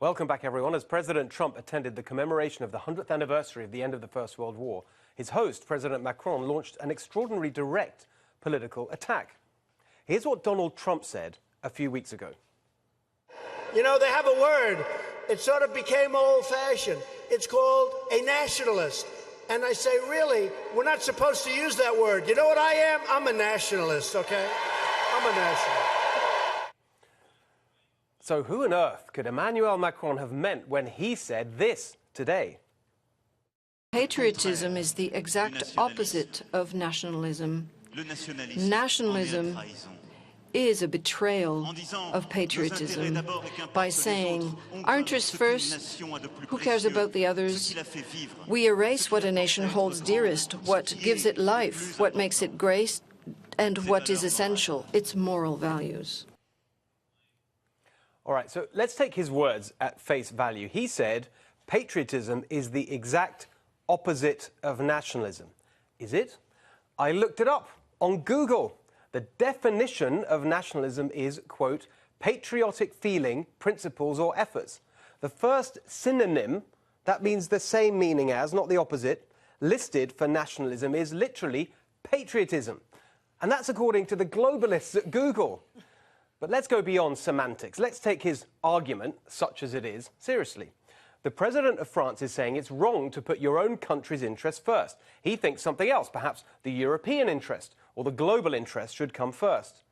Welcome back, everyone. As President Trump attended the commemoration of the 100th anniversary of the end of the First World War, his host, President Macron, launched an extraordinarily direct political attack. Here's what Donald Trump said a few weeks ago. You know, they have a word. It sort of became old-fashioned. It's called a nationalist. And I say, really, we're not supposed to use that word. You know what I am? I'm a nationalist, okay? I'm a nationalist. So who on earth could Emmanuel Macron have meant when he said this today? Patriotism is the exact opposite of nationalism. Nationalism is a betrayal of patriotism by saying, our interests first, who cares about the others? We erase what a nation holds dearest, what gives it life, what makes it great, and what is essential, its moral values. All right, so let's take his words at face value. He said, patriotism is the exact opposite of nationalism. Is it? I looked it up on Google. The definition of nationalism is, quote, patriotic feeling, principles, or efforts. The first synonym, that means the same meaning as, not the opposite, listed for nationalism is literally patriotism. And that's according to the globalists at Google. But let's go beyond semantics. Let's take his argument, such as it is, seriously. The President of France is saying it's wrong to put your own country's interests first. He thinks something else, perhaps the European interest or the global interest should come first.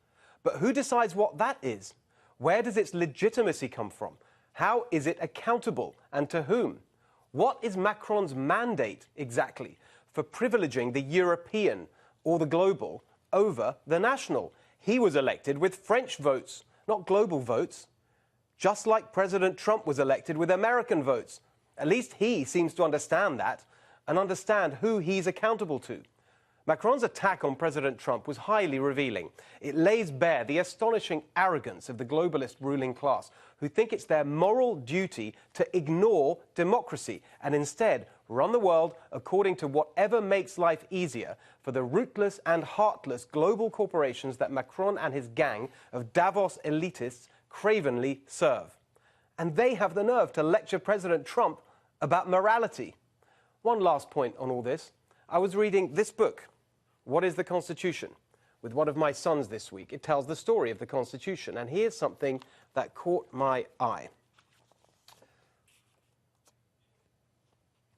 But who decides what that is? Where does its legitimacy come from? How is it accountable, and to whom? What is Macron's mandate exactly for privileging the European or the global over the national? He was elected with French votes, not global votes. Just like President Trump was elected with American votes. At least he seems to understand that and understand who he's accountable to. Macron's attack on President Trump was highly revealing. It lays bare the astonishing arrogance of the globalist ruling class, who think it's their moral duty to ignore democracy and instead run the world according to whatever makes life easier for the rootless and heartless global corporations that Macron and his gang of Davos elitists cravenly serve. And they have the nerve to lecture President Trump about morality. One last point on all this. I was reading this book, What is the Constitution?, with one of my sons this week. It tells the story of the Constitution, and here's something that caught my eye.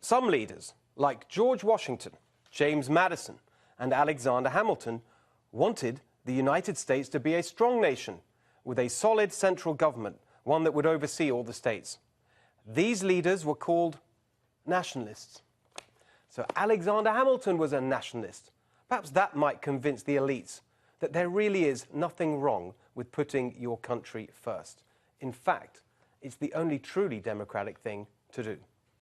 Some leaders, like George Washington, James Madison, and Alexander Hamilton, wanted the United States to be a strong nation with a solid central government, one that would oversee all the states. These leaders were called nationalists. So Alexander Hamilton was a nationalist. Perhaps that might convince the elites that there really is nothing wrong with putting your country first. In fact, it's the only truly democratic thing to do.